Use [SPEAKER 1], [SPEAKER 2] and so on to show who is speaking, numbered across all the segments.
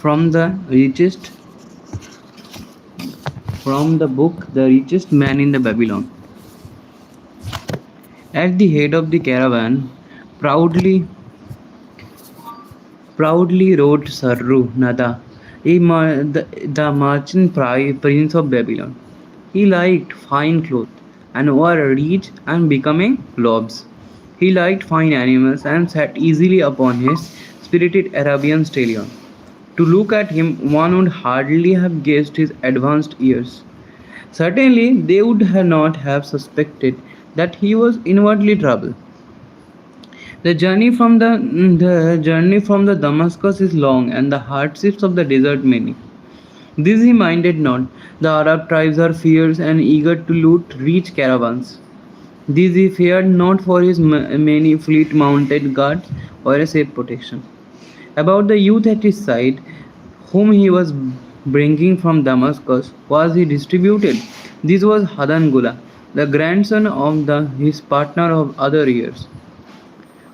[SPEAKER 1] from the book The Richest Man in the Babylon. At the head of the caravan, proudly proudly rode Sarru Nada, the merchant prince of Babylon. He liked fine clothes and wore rich and becoming robes. He liked fine animals and sat easily upon his spirited Arabian stallion. To look at him, one would hardly have guessed his advanced years. Certainly, they would not have suspected that he was inwardly troubled. The journey from the Damascus is long, and the hardships of the desert many. This he minded not. The Arab tribes are fierce and eager to loot rich caravans. This he feared not for his many fleet mounted guards or a safe protection. About the youth at his side, whom he was bringing from Damascus, was he distributed. This was Hadan Gula, the grandson of his partner of other years.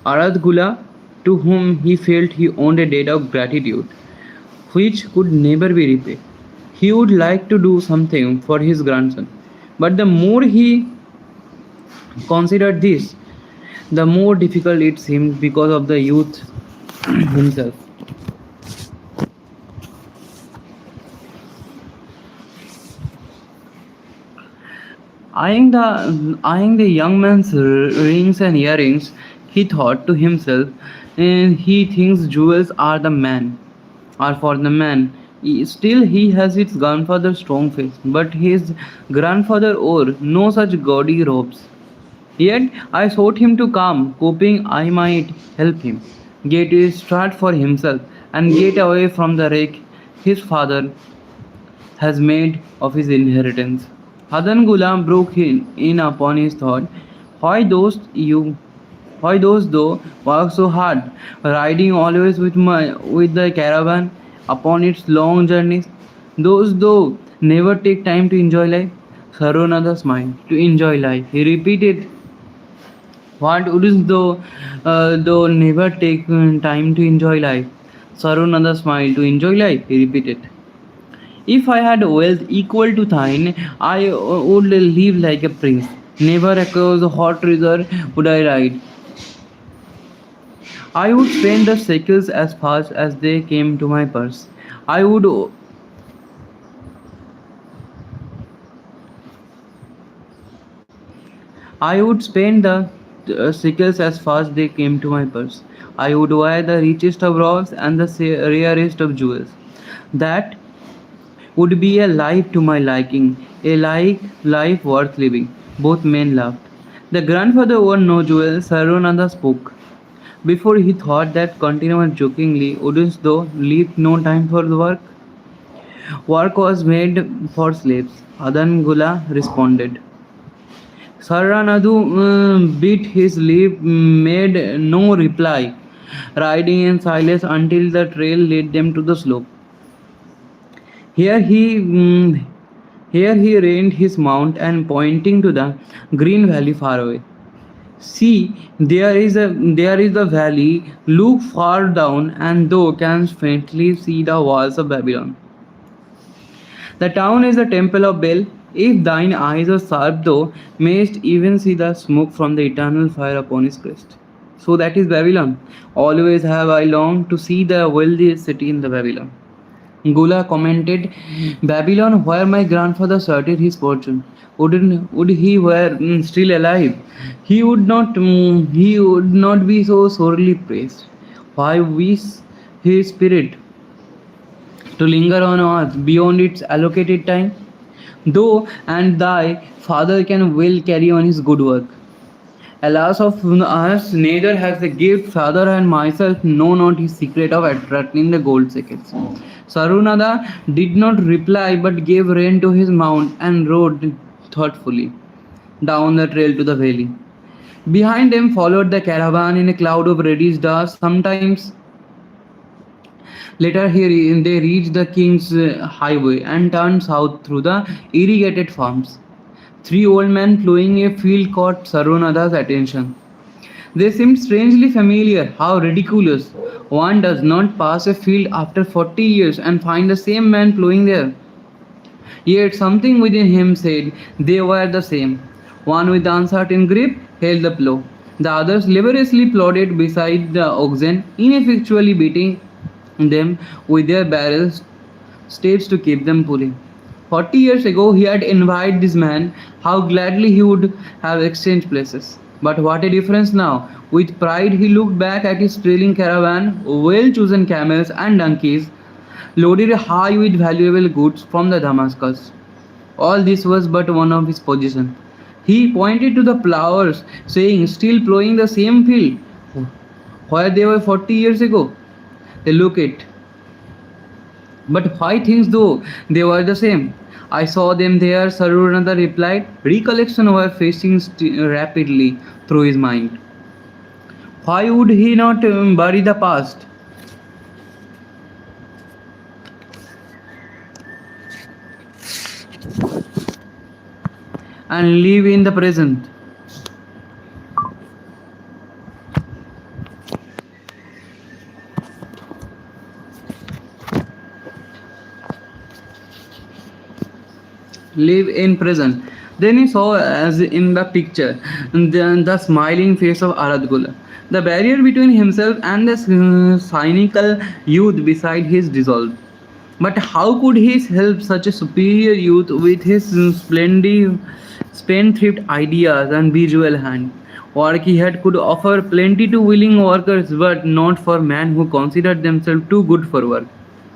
[SPEAKER 1] Arad Gula, to whom he felt he owed a debt of gratitude, which could never be repaid. He would like to do something for his grandson, but the more he considered this, the more difficult it seemed because of the youth himself. Eyeing the young man's rings and earrings, he thought to himself, he thinks jewels are for the man. Still, he has his grandfather's strong face, but his grandfather wore no such gaudy robes. Yet I sought him to come, hoping I might help him get a start for himself and get away from the wreck his father has made of his inheritance. Hadan Ghulam broke in upon his thought. Why those you why those though work so hard, riding always with the caravan upon its long journeys? Those though never take time to enjoy life? Sarunada smiled. To enjoy life. He repeated, what wouldst thou never take time to enjoy life? Sarunada smiled. To enjoy life, he repeated. If I had wealth equal to thine, I would live like a prince. Never across the hot river would I ride. I would spend the shekels as fast as they came to my purse. I would I would spend the shekels as fast they came to my purse. I would wear the richest of robes and the rarest of jewels. That would be a life to my liking, a life worth living. Both men laughed. The grandfather wore no jewels. Sarunanda spoke. Before he thought that continued jokingly, wouldst thou leave no time for the work? Work was made for slaves. Adan Gula responded. Saranadu bit his lip, made no reply, riding in silence until the trail led them to the slope. Here he mm, Here he reined his mount and pointing to the green valley far away. See, there is the valley. Look far down, and thou canst faintly see the walls of Babylon. The town is the temple of Bel. If thine eyes are sharp, thou mayst even see the smoke from the eternal fire upon his crest. So that is Babylon. Always have I longed to see the wealthiest city in the Babylon. Gula commented, Babylon, where my grandfather started his fortune. Would he were still alive? He would not be so sorely praised. Why wish his spirit to linger on earth beyond its allocated time? Though and thy father can well carry on his good work. Alas of us, neither has the gift, father and myself know not his secret of attracting the gold shekels. Sarunada did not reply but gave rein to his mount and rode thoughtfully down the trail to the valley. Behind them followed the caravan in a cloud of reddish dust. Sometimes later they reached the king's highway and turned south through the irrigated farms. Three old men plowing a field caught Sarunada's attention. They seemed strangely familiar. How ridiculous. One does not pass a field after 40 years and find the same man plowing there. Yet something within him said they were the same. One with uncertain grip held the plough. The others laboriously plodded beside the oxen, ineffectually beating them with their barrels staves to keep them pulling. 40 years ago, he had invited this man. How gladly he would have exchanged places. But what a difference now! With pride, he looked back at his trailing caravan, well chosen camels and donkeys, loaded high with valuable goods from the Damascus. All this was but one of his possessions. He pointed to the plowers, saying, still plowing the same field where they were 40 years ago. They look it. But why things though they were the same? I saw them there, Sarunada replied. Recollection were facing rapidly through his mind. Why would he not bury the past and live in the present? Live in present. Then he saw, as in the picture, the smiling face of Aradgula. The barrier between himself and the cynical youth beside his dissolved. But how could he help such a superior youth with his splendid spendthrift ideas and visual hand? Work he had could offer plenty to willing workers, but not for men who considered themselves too good for work.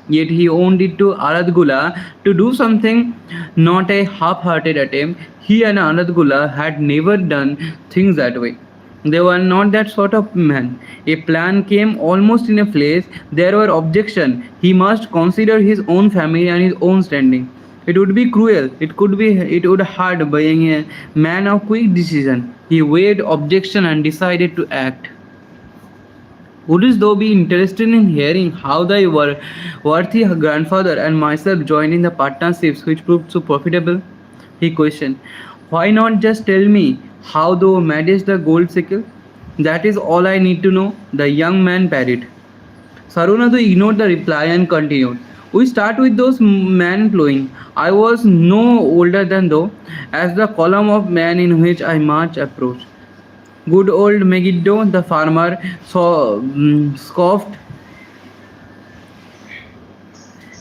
[SPEAKER 1] Yet he owned it to Aradgula to do something, not a half-hearted attempt. He and Aradgula had never done things that way. They were not that sort of man. A plan came almost in a place. There were objections. He must consider his own family and his own standing. It would be cruel. It would hurt being a man of quick decision. He weighed objection and decided to act. Wouldst thou be interested in hearing how thy worthy grandfather and myself joined in the partnerships which proved so profitable? He questioned. Why not just tell me how thou madest the gold sickle? That is all I need to know, the young man parried. Sarunadu ignored the reply and continued. We start with those men plowing. I was no older than thou, as the column of men in which I march approached. Good old Megiddo, the farmer, scoffed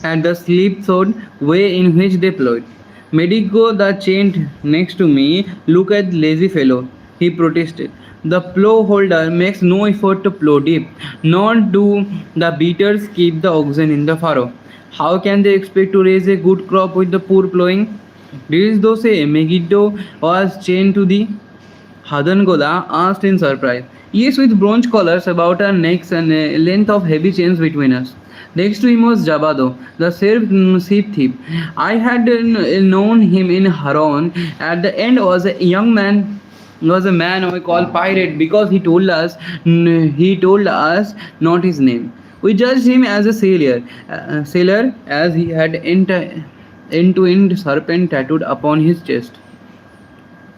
[SPEAKER 1] at the slipshod way in which they plowed. Medico, the chained next to me, look at lazy fellow, he protested. The plow holder makes no effort to plow deep, nor do the beaters keep the oxen in the furrow. How can they expect to raise a good crop with the poor plowing? Didst thou say Megiddo was chained to thee? Hadangola asked in surprise. Yes, with bronze collars about our necks and a length of heavy chains between us. Next to him was Jabado, the sheep thief. I had known him in Haran. At the end was a man we call pirate because he told us not his name. We judged him as a sailor as he had end-to-end serpent tattooed upon his chest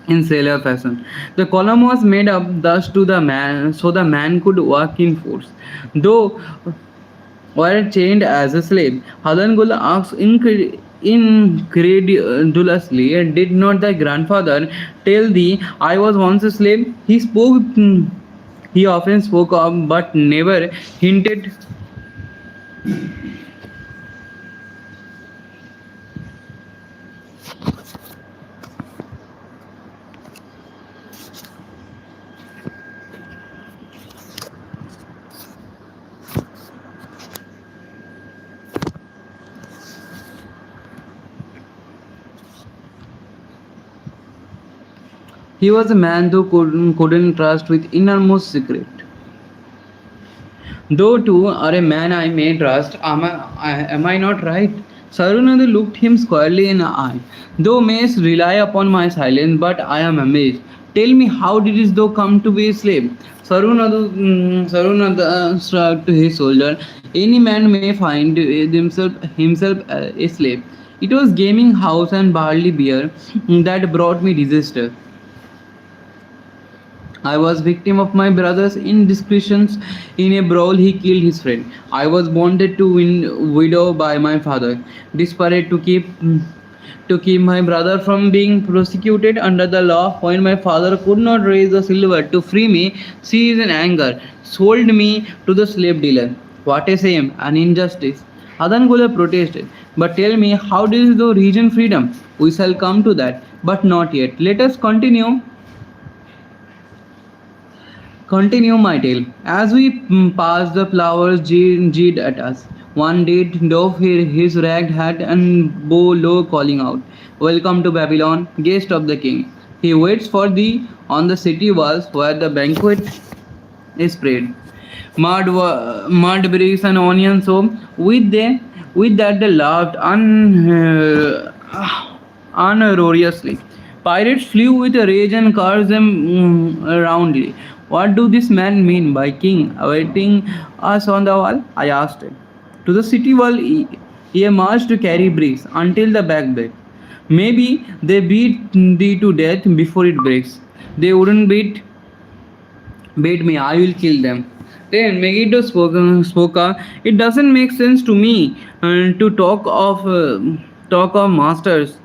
[SPEAKER 1] in sailor fashion. The column was made up thus to the man so the man could walk in force. Though were chained as a slave. Hadangula asked incredulously, did not thy grandfather tell thee I was once a slave? He often spoke of, but never hinted. He was a man who couldn't trust with innermost secret. Though too are a man I may trust, am I not right? Sarunadu looked him squarely in the eye. Thou mayst rely upon my silence, but I am amazed. Tell me, how didst thou come to be a slave? Sarunadu shrugged to his soldier. Any man may find himself a slave. It was gaming house and barley beer that brought me disaster. I was victim of my brother's indiscretions. In a brawl, he killed his friend. I was bonded to widow by my father, desperate to keep my brother from being prosecuted under the law. When my father could not raise a silver to free me, seized in anger, sold me to the slave dealer. What a shame, an injustice. Adangula protested. But tell me, how does the region freedom? We shall come to that, but not yet. Let us continue my tale. As we passed, the flowers jeered at us. One did doff his ragged hat and bow low, calling out, "Welcome to Babylon, guest of the king. He waits for thee on the city walls where the banquet is spread. Mud bricks and onion soap. With that they laughed uproariously. Pirates flew with rage and cursed them roundly. What do this man mean by king awaiting us on the wall? I asked him. To the city wall he marched to carry bricks until the back break. Maybe they beat thee to death before it breaks. They wouldn't beat me, I will kill them. Then Megiddo spoke. It doesn't make sense to me to masters,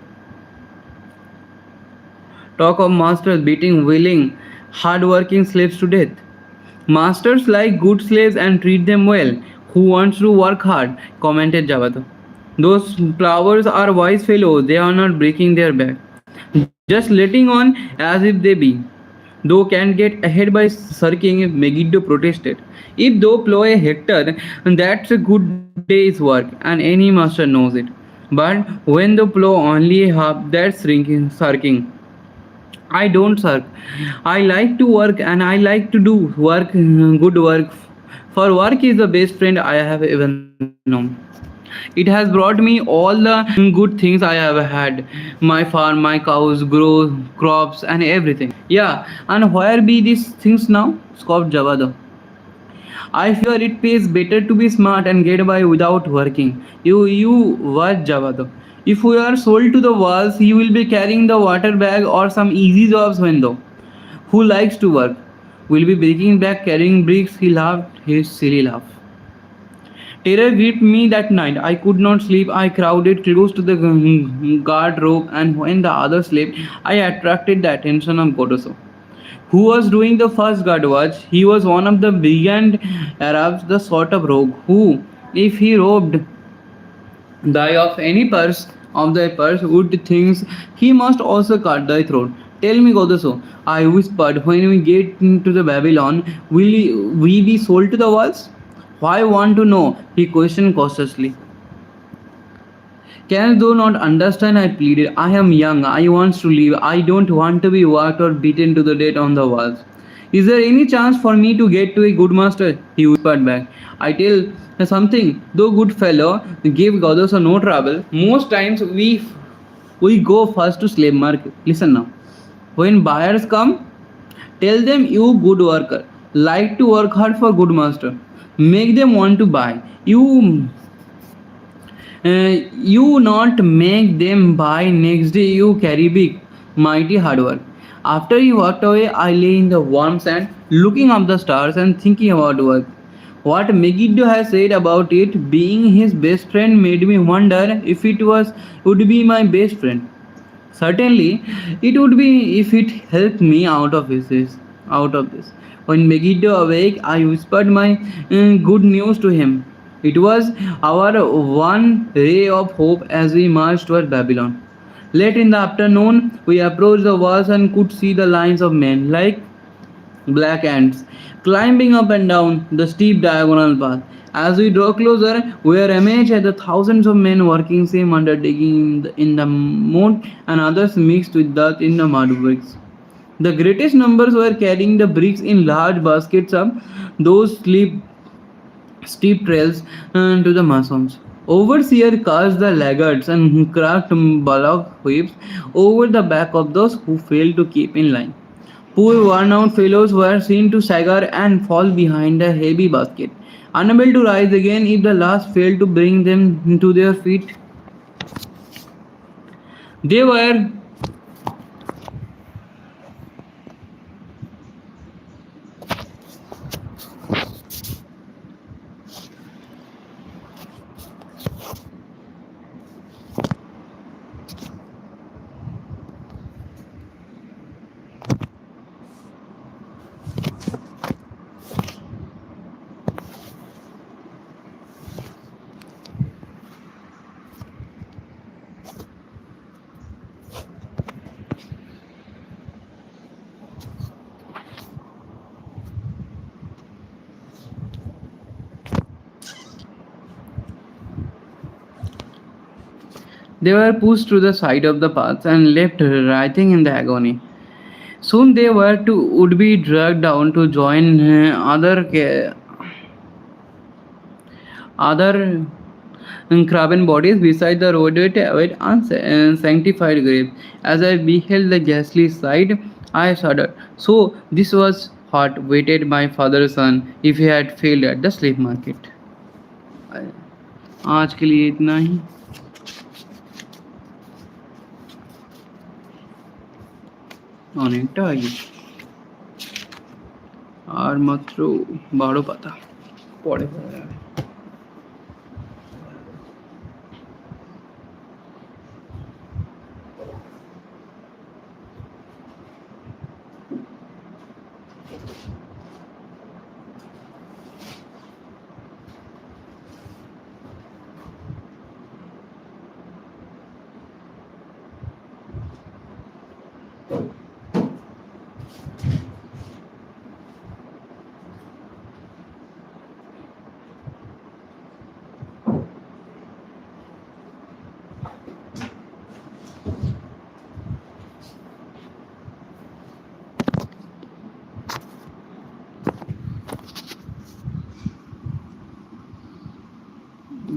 [SPEAKER 1] talk of masters beating willing, hard-working slaves to death. Masters like good slaves and treat them well. Who wants to work hard? Commented Javato. Those flowers are wise fellows. They are not breaking their back, just letting on as if they be. Thou can't get ahead by sulking, Megiddo protested. If thou plow a hectare, that's a good day's work, and any master knows it. But when thou plow only a half, that's sulking. I don't sulk. I like to work and I like to do good work. For work is the best friend I have ever known. It has brought me all the good things I have had. My farm, my cows, grow crops and everything. Yeah, and where be these things now? Scoffed Javada. I fear it pays better to be smart and get by without working. You what Javada? If we are sold to the walls, he will be carrying the water bag or some easy jobs window. Who likes to work? Will be breaking back carrying bricks. He laughed his silly laugh. Terror gripped me that night. I could not sleep. I crowded close to the guard rope, and when the others slept, I attracted the attention of Godoso, who was doing the first guard watch. He was one of the brigand Arabs, the sort of rogue who, if he robbed die of any purse of thy purse would thinks he must also cut thy throat. Tell me, Godoso, I whispered, when we get into the Babylon, will we be sold to the walls? Why want to know? He questioned cautiously. Can thou not understand? I pleaded. I am young. I want to live. I don't want to be worked or beaten to the death on the walls. Is there any chance for me to get to a good master? He whispered back. I tell something, though good fellow, give Goddess no trouble. Most times we go first to slave market. Listen now. When buyers come, tell them you good worker. Like to work hard for good master. Make them want to buy. You not make them buy. Next day you carry big mighty hard work. After he walked away, I lay in the warm sand looking up the stars and thinking about work. What Megiddo has said about it being his best friend made me wonder if it would be my best friend. Certainly, it would be if it helped me out of this. When Megiddo awake, I whispered my good news to him. It was our one ray of hope as we marched toward Babylon. Late in the afternoon, we approached the walls and could see the lines of men, like black ants, climbing up and down the steep diagonal path. As we draw closer, we are amazed at the thousands of men working same undertaking in the mud and others mixed with dirt in the mud bricks. The greatest numbers were carrying the bricks in large baskets up those steep trails to the masons. Overseer cast the laggards and cracked bullock whips over the back of those who failed to keep in line. Poor worn-out fellows were seen to stagger and fall behind a heavy basket, unable to rise again if the last failed to bring them to their feet. They were They were pushed to the side of the path and left writhing in the agony. Soon they would be dragged down to join other craven bodies beside the road with unsanctified grave. As I beheld the ghastly sight, I shuddered. So this was what waited my father's son if he had failed at the slave market. आज के लिए इतना ही অনেকটা আগে আর মাত্র 12 পাতা পরে পড়া যাবে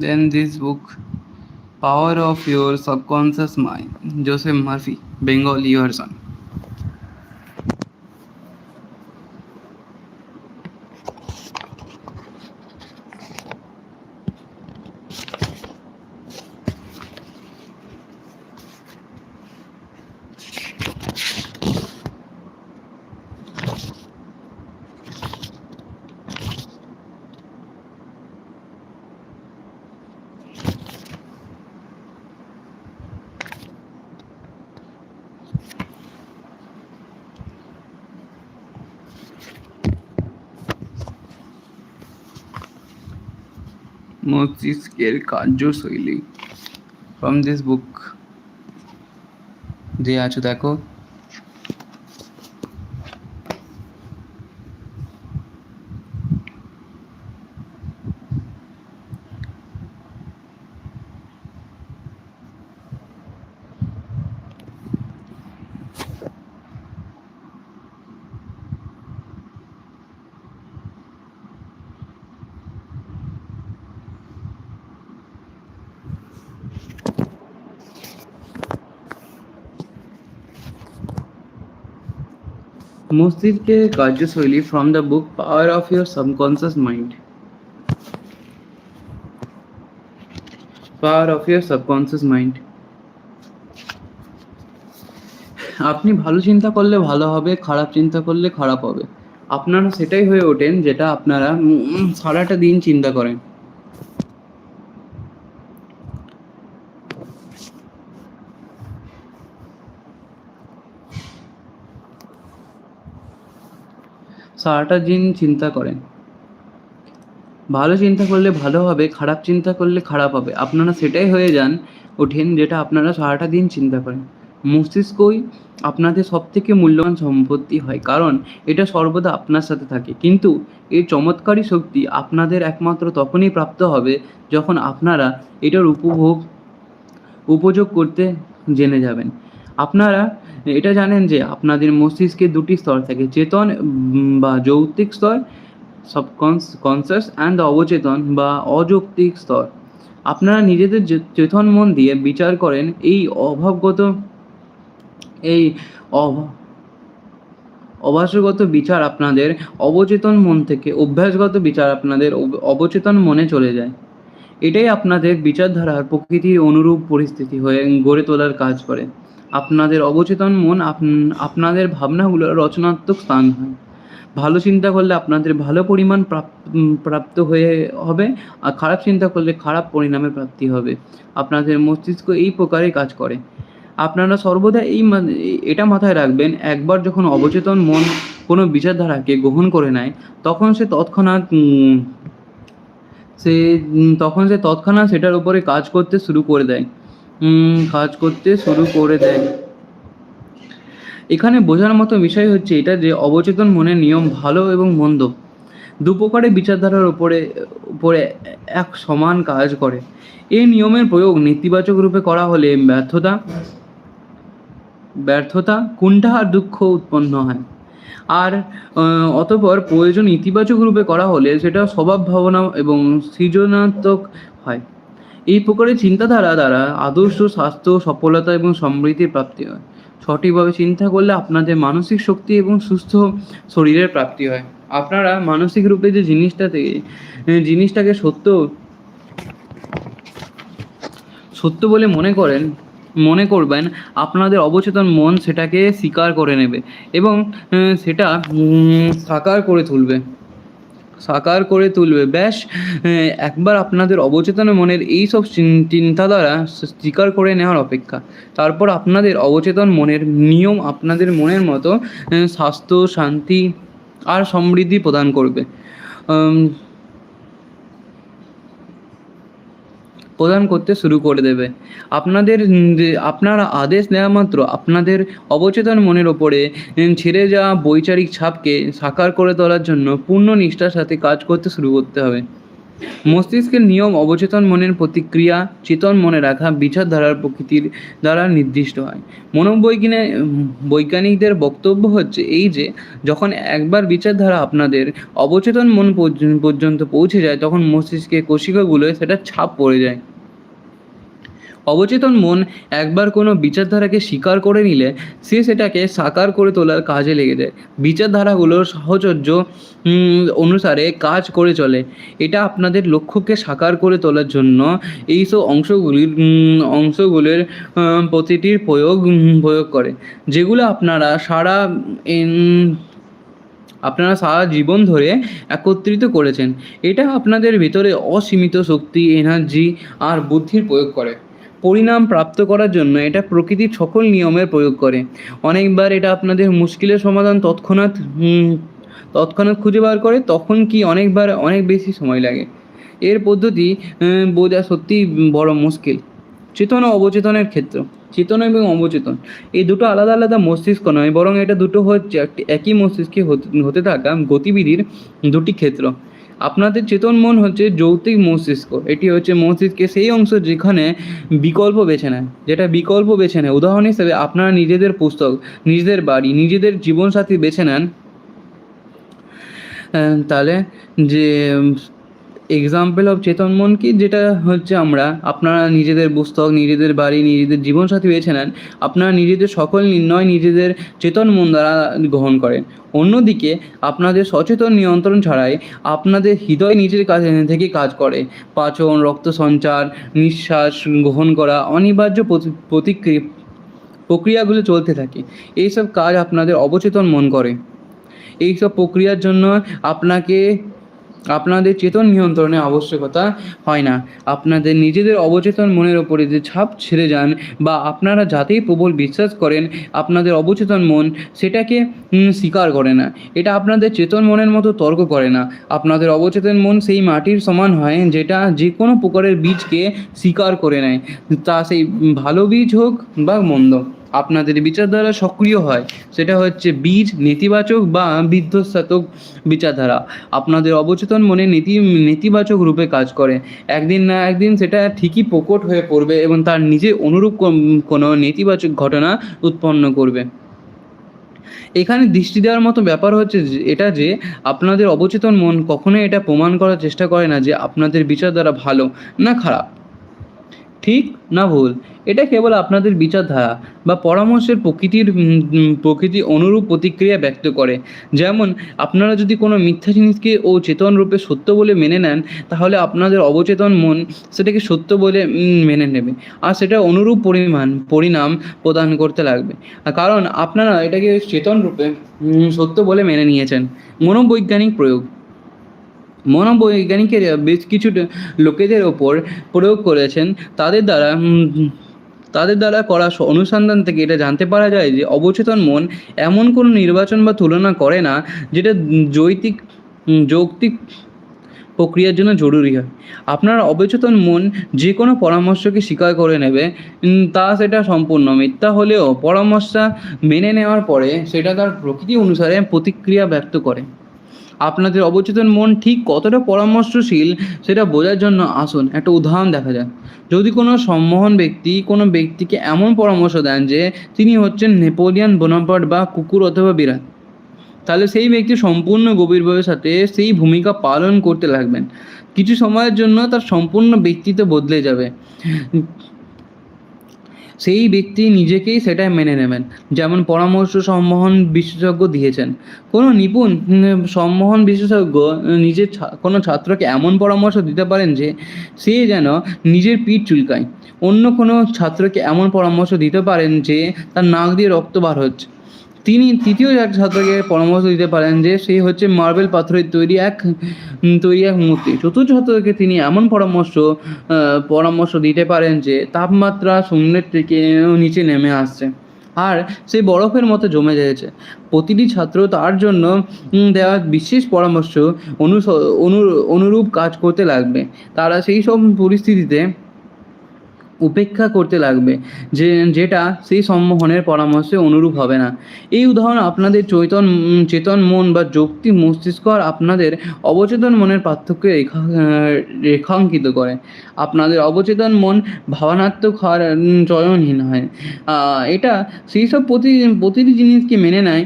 [SPEAKER 1] Then this book, Power of Your Subconscious Mind, Joseph Murphy, Bengali version. মস্তিষ্কের কার্যশৈলী ফ্রম দিস বুক যে আছো দেখো মস্তিষ্কের কার্যশৈলী from the book power of your subconscious mind power of your subconscious mind আপনি ভালো চিন্তা করলে ভালো হবে, খারাপ চিন্তা করলে খারাপ হবে। আপনারা সেটাই হয়ে ওঠেন যেটা আপনারা সারাটা দিন চিন্তা করেন। সারাটা দিন চিন্তা করেন। ভালো চিন্তা করলে ভালো হবে, খারাপ চিন্তা করলে খারাপ হবে। আপনারা সেটাই হয়ে যান ওঠেন যেটা আপনারা সারাটা দিন চিন্তা করেন। মস্তিষ্কই আপনাদের সবথেকে মূল্যবান সম্পত্তি হয়, কারণ এটা সর্বদা আপনার সাথে থাকে। কিন্তু এই চমৎকারী শক্তি আপনাদের একমাত্র তখনই প্রাপ্ত হবে যখন আপনারা এটার উপযোগ করতে জেনে যাবেন। আপনারা এটা জানেন যে আপনাদের মস্তিষ্কে দুটি স্তর থাকে, চেতন বা যৌক্তিক স্তর, কনসাস অ্যান্ড অবচেতন বা অযৌক্তিক স্তর। আপনারা নিজেদের চেতন মন দিয়ে বিচার করেন, এই অভ্যাসগত বিচার আপনাদের অবচেতন মন থেকে অভ্যাসগত বিচার আপনাদের অবচেতন মনে চলে যায়। এটাই আপনাদের বিচারধারার প্রকৃতির অনুরূপ পরিস্থিতি হয়ে গড়ে তোলার কাজ করে। আপনাদের অবচেতন মন আপনাদের ভাবনাগুলোর রচনাত্মক স্থান হয়। ভালো চিন্তা করলে আপনাদের ভালো পরিমাণ প্রাপ্ত হয়ে হবে, আর খারাপ চিন্তা করলে খারাপ পরিণামের প্রাপ্তি হবে। আপনাদের মস্তিষ্ক এই প্রকারে কাজ করে। আপনারা সর্বদা এটা মাথায় রাখবেন, একবার যখন অবচেতন মন কোনো বিচারধারাকে গ্রহণ করে নেয় তখন সে তৎক্ষণাৎ সেটার উপরে কাজ করতে শুরু করে দেয়। এখানে বোঝার মতো বিষয় হচ্ছে এটা যে অবচেতন মনের নিয়ম ভালো এবং মন্দ দুপ্রকারের বিচারধারার উপরে উপরে এক সমান কাজ করে। এই নিয়মের প্রয়োগ নেতিবাচক রূপে করা হলে ব্যর্থতা, কুণ্ঠা আর দুঃখ উৎপন্ন হয়। আর অতঃপর প্রয়োজন ইতিবাচক রূপে করা হলে সেটা স্বভাব ভাবনা এবং সৃজনাত্মক হয়। এই প্রকারের চিন্তাধারা দ্বারা আদর্শ স্বাস্থ্য, সফলতা এবং সমৃদ্ধির প্রাপ্তি হয়। সঠিকভাবে চিন্তা করলে আপনাদের মানসিক শক্তি এবং সুস্থ শরীরের প্রাপ্তি হয়। আপনারা মানসিক রূপে যে জিনিসটাকে সত্য বলে মনে করবেন, আপনাদের অবচেতন মন সেটাকে স্বীকার করে নেবে এবং সেটা সাকার করে তুলবে। ব্যাস, একবার আপনাদের অবচেতন মনের এই সব চিন্তা দ্বারা স্বীকার করে নেওয়ার অপেক্ষা। তারপর আপনাদের অবচেতন মনের নিয়ম আপনাদের মনের মতো স্বাস্থ্য, শান্তি আর সমৃদ্ধি প্রদান করবে, প্রদান করতে শুরু করে দেবে। আপনারা আদেশ দেওয়া মাত্র আপনাদের অবচেতন মনের ওপরে ছেড়ে যাওয়া বৈচারিক ছাপকে সাকার করে তোলার জন্য পূর্ণ নিষ্ঠার সাথে কাজ করতে শুরু করতে হবে। মস্তিষ্কের নিয়ম অবচেতন মনের প্রতিক্রিয়া চেতন মনে রাখা বিচারধারার প্রকৃতির দ্বারা নির্দিষ্ট হয়। বৈজ্ঞানিকদের বক্তব্য হচ্ছে এই যে, যখন একবার বিচারধারা আপনাদের অবচেতন মন পর্যন্ত পৌঁছে যায়, তখন মস্তিষ্কের কোষিকাগুলোয় সেটা ছাপ পড়ে যায়। অবচেতন মন একবার কোনো বিচারধারাকে স্বীকার করে নিলে সে সেটাকে সাকার করে তোলার কাজে লেগে যায়। বিচারধারাগুলোর সাহচর্য অনুসারে কাজ করে চলে। এটা আপনাদের লক্ষ্যকে সাকার করে তোলার জন্য এইসব অংশগুলির প্রতিটির প্রয়োগ করে, যেগুলো আপনারা সারা জীবন ধরে একত্রিত করেছেন। এটা আপনাদের ভিতরে অসীমিত শক্তি, এনার্জি আর বুদ্ধির প্রয়োগ করে। পরিণাম প্রাপ্ত করার জন্য এটা প্রকৃতির সকল নিয়মের প্রয়োগ করে। অনেকবার এটা আপনাদের মুশকিলের সমাধান তৎক্ষণাৎ খুঁজে বার করে, তখন কি অনেকবার অনেক বেশি সময় লাগে। এর পদ্ধতি বোঝা সত্যিই বড় মুশকিল। চেতন ও অবচেতনের ক্ষেত্র। চেতন এবং অবচেতন এই দুটো আলাদা আলাদা মস্তিষ্ক নয়, বরং এটা দুটো হচ্ছে একই মস্তিষ্কে হতে থাকা গতিবিধির দুটি ক্ষেত্র। আপনাদের চেতন মন হচ্ছে যৌক্তিক মস্তিষ্ক। এটি হচ্ছে মস্তিষ্কের সেই অংশ যেটা বিকল্প বেছে নেয়। উদাহরণ হিসেবে আপনারা নিজেদের পুস্তক, নিজেদের বাড়ি, নিজেদের জীবনসাথী বেছে নেন, তাহলে যে এক্সাম্পল অফ চেতন মন কি, যেটা হচ্ছে আপনারা নিজেদের পুস্তক, নিজেদের বাড়ি, নিজেদের জীবনসাথী বেছে নেন। আপনারা নিজেদের সকল নির্ণয় নিজেদের চেতন মন দ্বারা গ্রহণ করেন। অন্যদিকে আপনাদের সচেতন নিয়ন্ত্রণ ছাড়াই আপনাদের হৃদয় নিজের কাছে থেকে কাজ করে। পাচন, রক্ত সঞ্চার, নিঃশ্বাস গ্রহণ করা, অনিবার্য প্রক্রিয়াগুলো চলতে থাকে। এইসব কাজ আপনাদের অবচেতন মন করে। এইসব প্রক্রিয়ার জন্য আপনাদের চেতন নিয়ন্ত্রণের আবশ্যকতা হয় না। আপনাদের নিজেদের অবচেতন মনের ওপরে যে ছাপ ছেড়ে যান বা আপনারা যাতেই প্রবল বিশ্বাস করেন, আপনাদের অবচেতন মন সেটাকে স্বীকার করে না। এটা আপনাদের চেতন মনের মতো তর্ক করে না। আপনাদের অবচেতন মন সেই মাটির সমান হয় যেটা যে কোনো প্রকারের বীজকে স্বীকার করে নেয়, তা সেই ভালো বীজ হোক বা মন্দ। আপনাদের বিচারধারা সক্রিয় হয়, সেটা হচ্ছে বীজ নেতিবাচক বা বিধ্বস্তাত্মক বিচারধারা। আপনাদের অবচেতন মনে নেতিবাচক রূপে কাজ করে। একদিন না একদিন সেটা ঠিকই প্রকট হয়ে পড়বে এবং তার নিজে অনুরূপ কোনো নেতিবাচক ঘটনা উৎপন্ন করবে। এখানে দৃষ্টি দেওয়ার মতো ব্যাপার হচ্ছে যে আপনাদের অবচেতন মন কখনোই এটা প্রমাণ করার চেষ্টা করে না যে আপনাদের বিচারধারা ভালো না খারাপ, ঠিক না ভুল। এটা কেবল আপনাদের বিচারধারা বা পরামর্শের প্রকৃতি অনুরূপ প্রতিক্রিয়া ব্যক্ত করে। যেমন আপনারা যদি কোনো মিথ্যা জিনিসকে চেতন রূপে সত্য বলে মেনে নেন, তাহলে আপনাদের অবচেতন মন সেটাকে সত্য বলে মেনে নেবে, আর সেটা অনুরূপ পরিণাম প্রদান করতে লাগবে, কারণ আপনারা এটাকে চেতন রূপে সত্য বলে মেনে নিয়েছেন। মনোবৈজ্ঞানিকেরা বেশ কিছু লোকেদের ওপর প্রয়োগ করেছেন। তাদের দ্বারা করা অনুসন্ধান থেকে এটা জানতে পারা যায় যে অবচেতন মন এমন কোনো নির্বাচন বা তুলনা করে না যেটা যৌক্তিক প্রক্রিয়ার জন্য জরুরি হয়। আপনার অবচেতন মন যে কোনো পরামর্শকে স্বীকার করে নেবে, সেটা সম্পূর্ণ মিথ্যা হলেও পরামর্শ মেনে নেওয়ার পরে সেটা তার প্রকৃতি অনুসারে প্রতিক্রিয়া ব্যক্ত করে। আপনাদের অবচেতন মন ঠিক কতটা পরামর্শশীল সেটা বোঝার জন্য আসুন একটা উদাহরণ দেখা যাক। যদি কোনো সম্মোহন ব্যক্তি কোনো ব্যক্তিকে এমন পরামর্শ দেন যে তিনি হচ্ছেন নেপোলিয়ন বোনাপার্ট বা কুকুর অথবা বিড়াল, তাহলে সেই ব্যক্তি সম্পূর্ণ গভীরভাবে সাথে সেই ভূমিকা পালন করতে লাগবেন। কিছু সময়ের জন্য তার সম্পূর্ণ ব্যক্তিত্ব বদলে যাবে। সেই ব্যক্তি নিজেকেই সেটা মেনে নেবেন। যেমন পরামর্শ সম্মোহন বিশেষজ্ঞ দিয়েছেন। কোনো নিপুণ সম্মোহন বিশেষজ্ঞ নিজের কোনো ছাত্রকে এমন পরামর্শ দিতে পারেন যে সে যেন নিজের পিঠ চুলকায়। অন্য কোনো ছাত্রকে এমন পরামর্শ দিতে পারেন যে তার নাক দিয়ে রক্ত বার হচ্ছে। তিনি তৃতীয় এক ছাত্রকে পরামর্শ দিতে পারেন যে সে হচ্ছে মার্বেল পাথরের তৈরি এক মূর্তি। চতুর্থ ছাত্রকে তিনি এমন পরামর্শ দিতে পারেন যে তাপমাত্রা শূন্যের থেকে নিচে নেমে আসছে আর সেই বরফের মতো জমে যাচ্ছে। প্রতিটি ছাত্র তার জন্য দেওয়া বিশেষ পরামর্শ অনুরূপ কাজ করতে লাগবে। তারা সেই সব পরিস্থিতিতে উপেক্ষা করতে লাগবে যেটা সেই সম্মোহনের পরামর্শে অনুরূপ হবে না। এই উদাহরণ আপনাদের চেতন মন বা যৌক্তিক মস্তিষ্ক আর আপনাদের অবচেতন মনের পার্থক্য রেখাঙ্কিত করে। আপনাদের অবচেতন মন ভাবনাত্মক হওয়ার চয়নহীন হয়। এটা সেই সব প্রতিটি জিনিসকে মেনে নেয়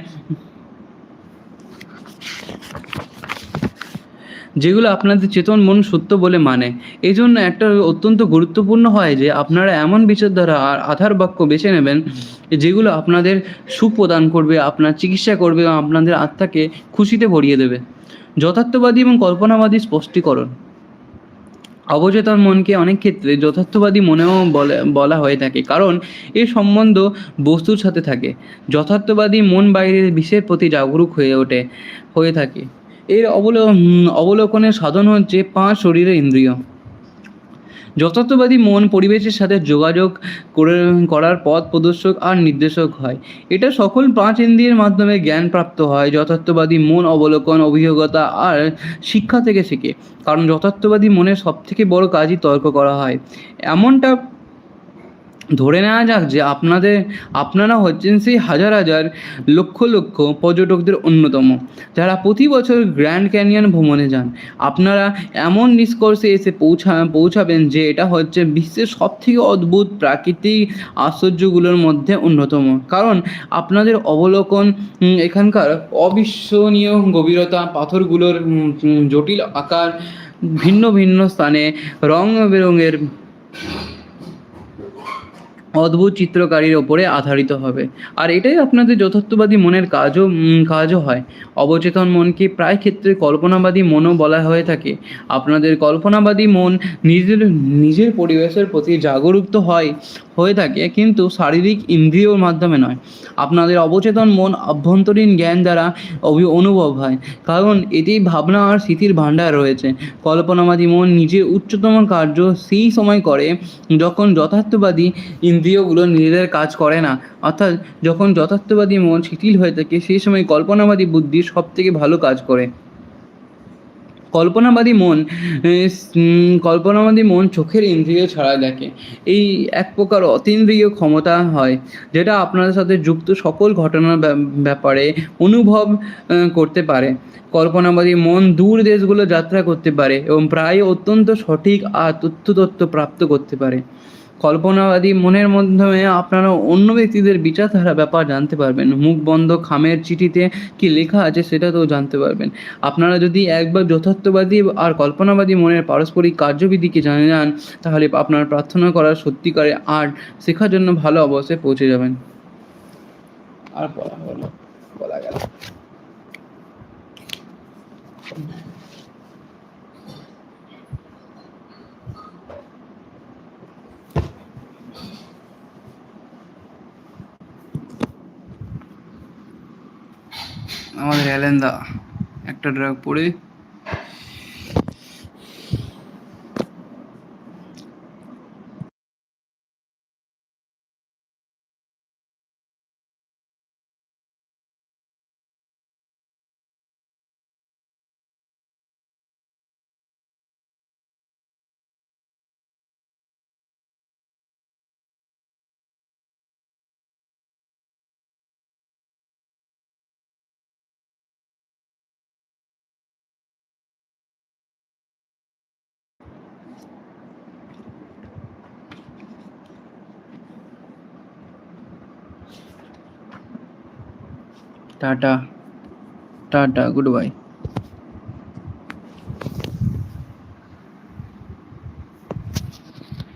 [SPEAKER 1] যেগুলো আপনাদের চেতন মন সত্য বলে মানে। এই জন্য একটা অত্যন্ত গুরুত্বপূর্ণ হয় যে আপনারা এমন বিচারধারা আর আধার বাক্য বেছে নেবেন যেগুলো আপনাদের সুখ প্রদান করবে, আপনার চিকিৎসা করবে এবং আপনাদের আত্মাকে খুশিতে ভরিয়ে দেবে। যথার্থবাদী এবং কল্পনাবাদী স্পষ্টীকরণ। অবচেতন মনকে অনেক ক্ষেত্রে যথার্থবাদী মনেও বলা হয়ে থাকে, কারণ এর সম্বন্ধ বস্তুর সাথে থাকে। যথার্থবাদী মন বাইরের বিশ্বের প্রতি জাগরুক হয়ে থাকে। এর অবলোকনের সাধন হচ্ছে 5 শরীরের ইন্দ্রিয়। যথার্থবাদী মন পরিবেশের সাথে যোগাযোগ করার পথ প্রদর্শক আর নির্দেশক হয়। এটা সকল 5 ইন্দ্রিয়ের মাধ্যমে জ্ঞান প্রাপ্ত হয়। যথার্থবাদী মন অবলোকন, অভিজ্ঞতা আর শিক্ষা থেকে শেখে, কারণ যথার্থবাদী মনের সবথেকে বড় কাজই তর্ক করা হয়। এমনটা ধরে নেওয়া যাক যে আপনারা হচ্ছেন সেই হাজার হাজার লক্ষ লক্ষ পর্যটকদের অন্যতম যারা প্রতি বছর গ্র্যান্ড ক্যানিয়ন ভ্রমণে যান। আপনারা এমন নিষ্কর্ষে এসে পৌঁছাবেন যে এটা হচ্ছে বিশ্বের সবথেকে অদ্ভুত প্রাকৃতিক আশ্চর্যগুলোর মধ্যে অন্যতম, কারণ আপনাদের অবলোকন এখানকার অবিশ্বনীয় গভীরতা, পাথরগুলোর জটিল আকার, ভিন্ন ভিন্ন স্থানে রং বেরঙের অদ্ভুত চিত্রকারির ওপরে আধারিত হবে। আর এটাই আপনাদের যথার্থবাদী মনের কাজও হয়। অবচেতন মনকে প্রায় ক্ষেত্রে কল্পনাবাদী মনও বলা হয়ে থাকে। আপনাদের কল্পনাবাদী মন নিজের পরিবেশের প্রতি জাগরুক তো হয়ে থাকে, কিন্তু শারীরিক ইন্দ্রিয়র মাধ্যমে নয়। আপনাদের অবচেতন মন আভ্যন্তরীণ জ্ঞান দ্বারা অনুভব হয়, কারণ এটি ভাবনা আর স্মৃতির ভাণ্ডার রয়েছে। কল্পনাবাদী মন নিজের উচ্চতম কার্য সেই সময় করে যখন যথার্থবাদী ইন্দ্রিয়গুলো নিজেদের কাজ করে না। অর্থাৎ যখন যথার্থবাদী মন শিথিল হয়ে থাকে সেই সময় কল্পনাবাদী বুদ্ধি সবথেকে ভালো কাজ করে। কল্পনাবাদী মন কল্পনাবাদী মন চোখের ইন্দ্রিয় ছাড়া দেখে। এই এক প্রকার অতীন্দ্রিয় ক্ষমতা হয়, যেটা আপনাদের সাথে যুক্ত সকল ঘটনার ব্যাপারে অনুভব করতে পারে। কল্পনাবাদী মন দূর দেশগুলো যাত্রা করতে পারে এবং প্রায় অত্যন্ত সঠিক আর তথ্য প্রাপ্ত করতে পারে। কল্পনাবাদী মনের মাধ্যমে আপনারা অন্য ব্যক্তিদের বিচারধারা ব্যাপার জানতে পারবেন। মুখ বন্ধ খামের চিঠিতে কি লেখা আছে সেটা তো জানতে পারবেন। আপনারা যদি একবার যথার্থবাদী আর কল্পনাবাদী মনের পারস্পরিক কার্যবিধিকে জানে যান, তাহলে আপনার প্রার্থনা করার সত্যিকারে আর্ট শেখার জন্য ভালো অবস্থায় পৌঁছে যাবেন। আর বলা গেল। আমাদের অ্যালেন্দা একটা ড্রাগ পড়ে Tata, Tata, goodbye.